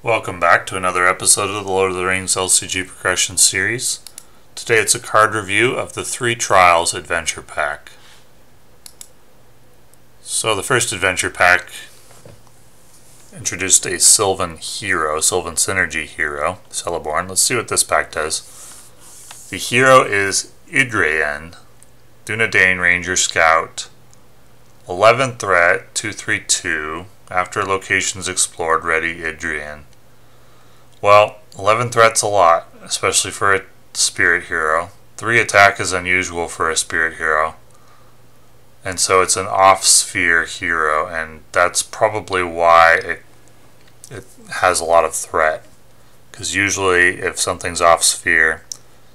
Welcome back to another episode of the Lord of the Rings LCG Progression Series. Today it's a card review of the Three Trials Adventure Pack. So the first adventure pack introduced a Sylvan hero, Sylvan Synergy hero, Celeborn. Let's see what this pack does. The hero is Idraen, Dunedain Ranger Scout, 11 threat, 2/3/2. After locations explored, ready Idraen. Well, 11 threat's a lot, especially for a spirit hero. 3 attack is unusual for a spirit hero. And so it's an off-sphere hero, and that's probably why it has a lot of threat. Because usually if something's off-sphere,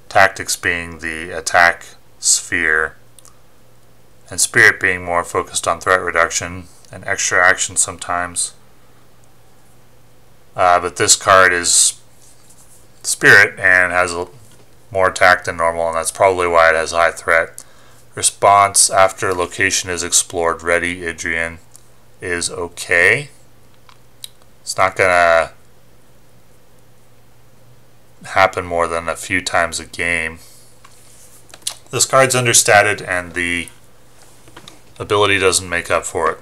tactics being the attack sphere, and spirit being more focused on threat reduction and extra action sometimes. But this card is spirit and has more attack than normal, and that's probably why it has high threat. Response after location is explored, ready Idraen is okay. It's not gonna happen more than a few times a game. This card's understated and the ability doesn't make up for it.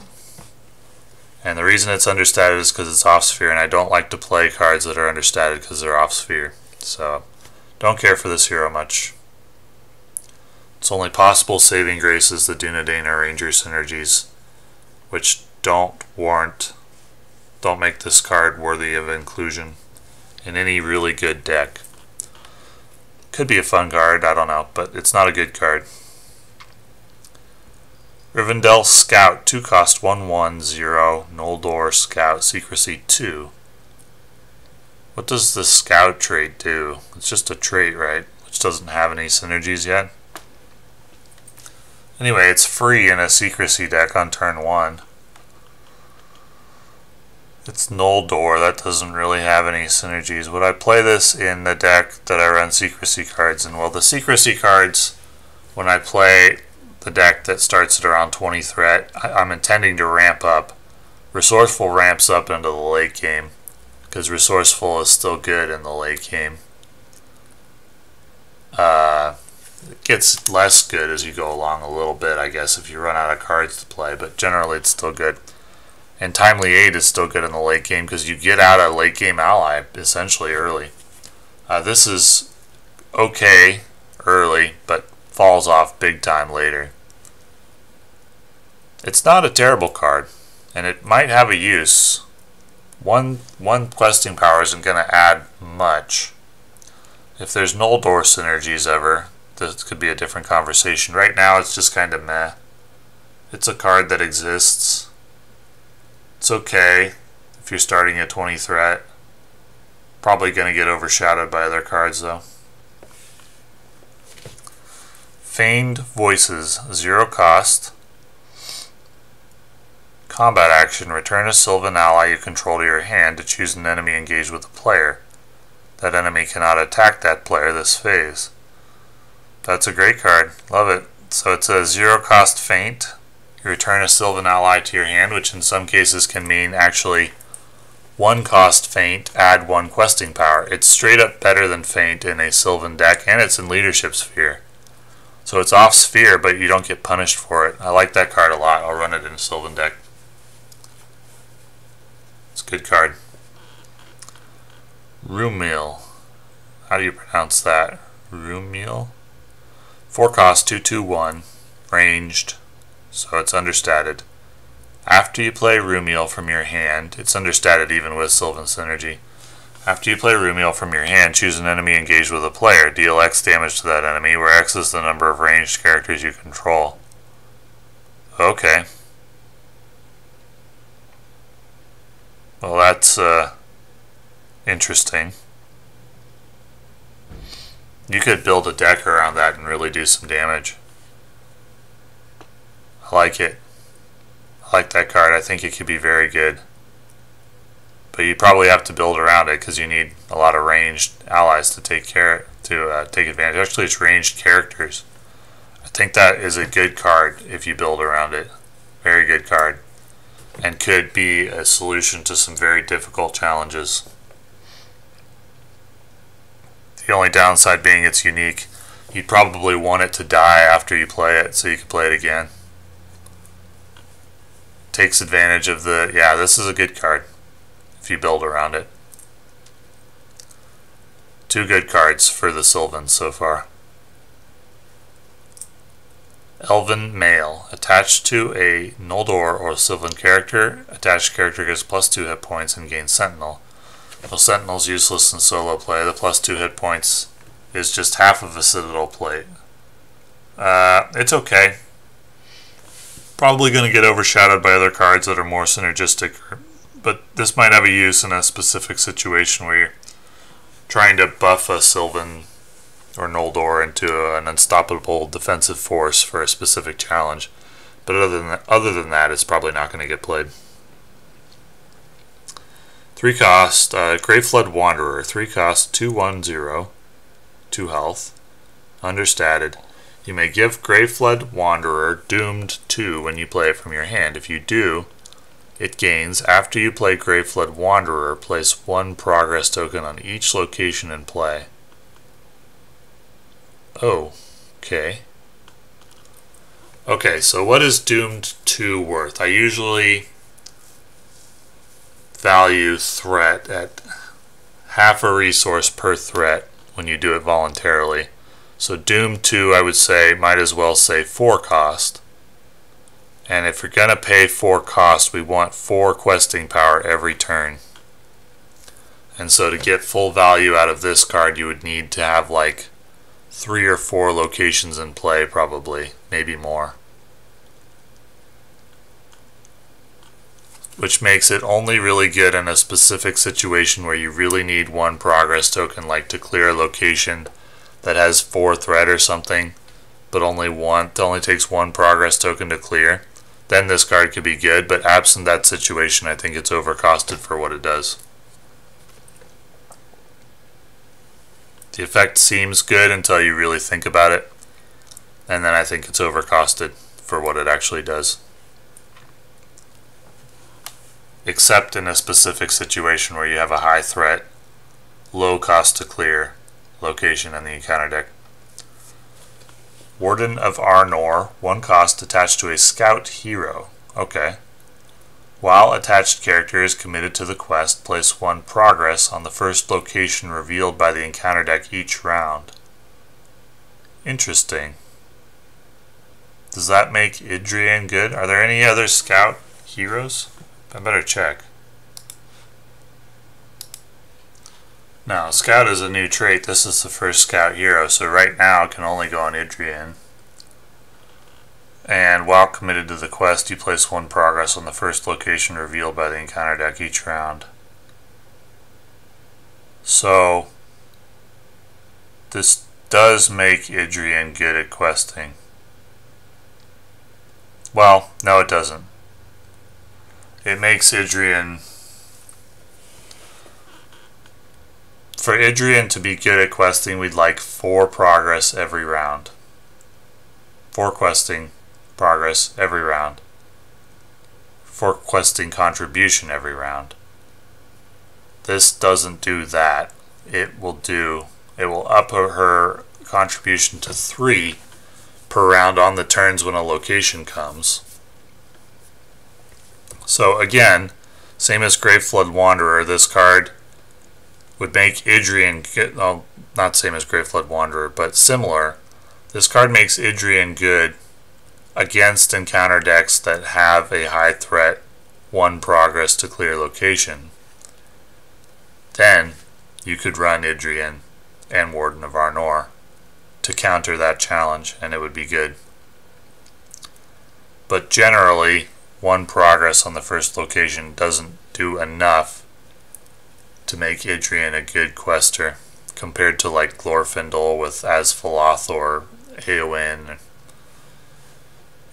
And the reason it's understated is because it's off-sphere, and I don't like to play cards that are understated because they're off-sphere. So, don't care for this hero much. Its only possible saving grace is the Dunedain or Ranger synergies, which don't make this card worthy of inclusion in any really good deck. Could be a fun card, I don't know, but it's not a good card. Rivendell Scout, 2 cost 1/1/0, Noldor Scout, Secrecy 2. What does the Scout trait do? It's just a trait, right? Which doesn't have any synergies yet. Anyway, it's free in a Secrecy deck on turn 1. It's Noldor, that doesn't really have any synergies. Would I play this in the deck that I run Secrecy cards in? Well, the Secrecy cards, when I play the deck that starts at around 20 threat, I'm intending to ramp up. Resourceful ramps up into the late game, because Resourceful is still good in the late game. It gets less good as you go along a little bit, I guess, if you run out of cards to play, but generally it's still good. And Timely Aid is still good in the late game, because you get out a late game ally, essentially, early. This is okay early, but falls off big time later. It's not a terrible card, and it might have a use. One questing power isn't going to add much. If there's Noldor synergies ever, this could be a different conversation. Right now it's just kind of meh. It's a card that exists. It's okay if you're starting at 20 threat. Probably going to get overshadowed by other cards though. Feigned Voices, 0 cost. Combat action, return a Sylvan ally you control to your hand to choose an enemy engaged with a player. That enemy cannot attack that player this phase. That's a great card. Love it. So it's a 0 cost feint. You return a Sylvan ally to your hand, which in some cases can mean actually 1 cost feint, add 1 questing power. It's straight up better than feint in a Sylvan deck, and it's in Leadership Sphere. So it's off sphere, but you don't get punished for it. I like that card a lot. I'll run it in a Sylvan deck. It's a good card. Rumiel. How do you pronounce that? Rumiel? 4 cost, 2/2/1. Ranged. So it's understated. After you play Rumiel from your hand, it's understated even with Sylvan Synergy. After you play Rumiel from your hand, choose an enemy engaged with a player. Deal X damage to that enemy, where X is the number of ranged characters you control. Okay. Well, that's interesting. You could build a deck around that and really do some damage. I like it. I like that card. I think it could be very good. But you probably have to build around it because you need a lot of ranged allies to take advantage. Actually, it's ranged characters. I think that is a good card if you build around it. Very good card. And could be a solution to some very difficult challenges. The only downside being it's unique. You'd probably want it to die after you play it so you can play it again. Takes advantage of the... yeah, this is a good card if you build around it. 2 good cards for the Sylvans so far. Elven Male. Attached to a Noldor or Sylvan character, attached character gets +2 hit points and gains Sentinel. Well, Sentinel's useless in solo play. The +2 hit points is just half of a Citadel plate. It's okay. Probably going to get overshadowed by other cards that are more synergistic, but this might have a use in a specific situation where you're trying to buff a Sylvan or Noldor into an unstoppable defensive force for a specific challenge. But other than that, it's probably not going to get played. 3 cost, Graveflood Wanderer. 3 cost, 2/1/0, 2 health, understated. You may give Graveflood Wanderer Doomed 2 when you play it from your hand. If you do, it gains, after you play Graveflood Wanderer, place 1 progress token on each location in play. Oh, okay. Okay, so what is Doomed 2 worth? I usually value threat at half a resource per threat when you do it voluntarily. So Doomed 2, I would say, might as well say 4 cost. And if you're going to pay 4 cost, we want 4 questing power every turn. And so to get full value out of this card, you would need to have like 3 or 4 locations in play, probably, maybe more. Which makes it only really good in a specific situation where you really need 1 progress token, like to clear a location that has 4 threat or something, but only takes 1 progress token to clear. Then this card could be good, but absent that situation, I think it's overcosted for what it does. The effect seems good until you really think about it, and then I think it's overcosted for what it actually does. Except in a specific situation where you have a high threat, low cost to clear location in the encounter deck. Warden of Arnor, 1 cost attached to a scout hero. Okay. While attached character is committed to the quest, place 1 progress on the first location revealed by the encounter deck each round. Interesting. Does that make Idrian good? Are there any other scout heroes? I better check. No, scout is a new trait. This is the first scout hero, so right now it can only go on Idrian. And while committed to the quest, you place 1 progress on the first location revealed by the encounter deck each round. So this does make Idrian good at questing. Well, no it doesn't. It makes Idrian... For Idrian to be good at questing, we'd like 4 progress every round. 4 questing progress every round. 4 questing contribution every round. This doesn't do that. It will up her contribution to 3 per round on the turns when a location comes. So again, same as Graveflood Wanderer, this card would make Idrian good. Well, not same as Graveflood Wanderer, but similar. This card makes Idrian good against encounter decks that have a high threat 1 progress to clear location. Then you could run Idrian and Warden of Arnor to counter that challenge, and it would be good. But generally, 1 progress on the first location doesn't do enough to make Idrian a good quester compared to like Glorfindel with Asphaloth or Eowyn,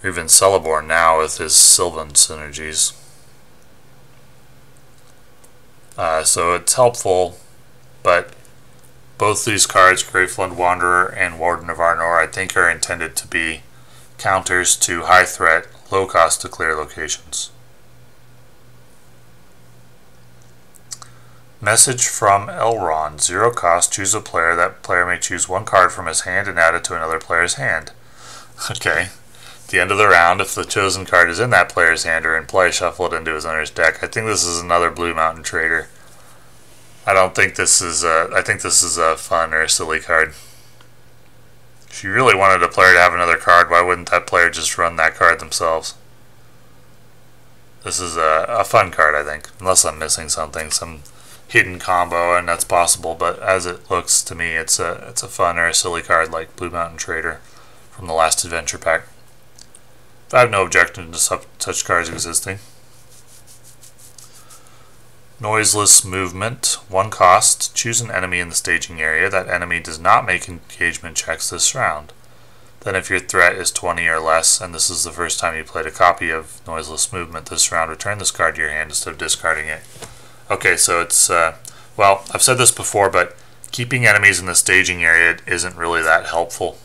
or even Celeborn now with his Sylvan synergies. So it's helpful, but both these cards, Graveflood Wanderer and Warden of Arnor, I think are intended to be counters to high threat, low cost to clear locations. Message from Elrond. 0 cost. Choose a player. That player may choose 1 card from his hand and add it to another player's hand. Okay. At the end of the round, if the chosen card is in that player's hand or in play, shuffle it into his owner's deck. I think this is another Blue Mountain Trader. I don't think this is I think this is a fun or a silly card. If you really wanted a player to have another card, why wouldn't that player just run that card themselves? This is a fun card, I think. Unless I'm missing something, some hidden combo, and that's possible, but as it looks to me, it's a fun or a silly card like Blue Mountain Trader from the last adventure pack. I have no objection to such cards existing. Noiseless Movement. 1 cost. Choose an enemy in the staging area. That enemy does not make engagement checks this round. Then if your threat is 20 or less, and this is the first time you played a copy of Noiseless Movement this round, return this card to your hand instead of discarding it. Okay, so it's, well, I've said this before, but keeping enemies in the staging area isn't really that helpful.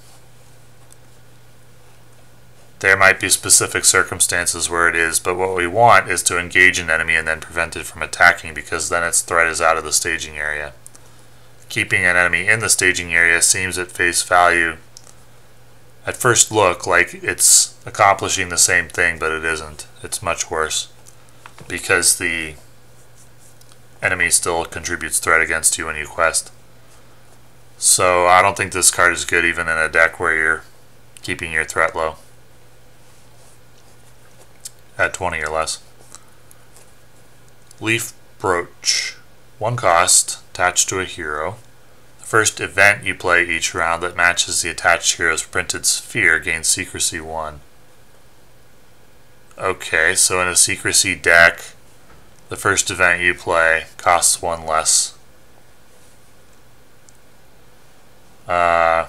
There might be specific circumstances where it is, but what we want is to engage an enemy and then prevent it from attacking, because then its threat is out of the staging area. Keeping an enemy in the staging area seems at face value, at first look, like it's accomplishing the same thing, but it isn't. It's much worse, because the enemy still contributes threat against you when you quest. So I don't think this card is good even in a deck where you're keeping your threat low at 20 or less. Leaf Brooch. 1 cost, attached to a hero. The first event you play each round that matches the attached hero's printed sphere gains Secrecy 1. Okay, so in a Secrecy deck, the first event you play costs 1 less. For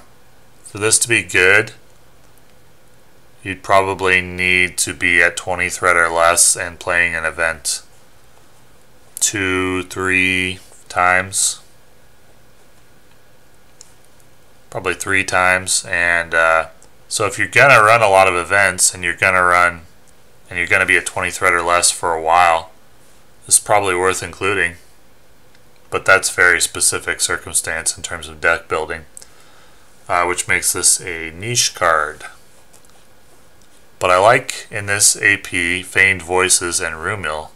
this to be good, you'd probably need to be at 20 threat or less and playing an event 2-3 times. Probably 3 times. And so if you're gonna run a lot of events and you're gonna be at 20 threat or less for a while, it's probably worth including, but that's very specific circumstance in terms of deck building, which makes this a niche card. But I like in this AP Feigned Voices and Rumil.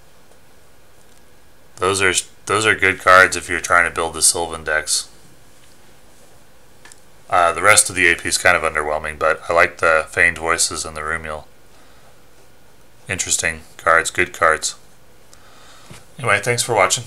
Those are good cards if you're trying to build the Sylvan decks. The rest of the AP is kind of underwhelming, but I like the Feigned Voices and the Rumil. Interesting cards, good cards. Anyway, thanks for watching.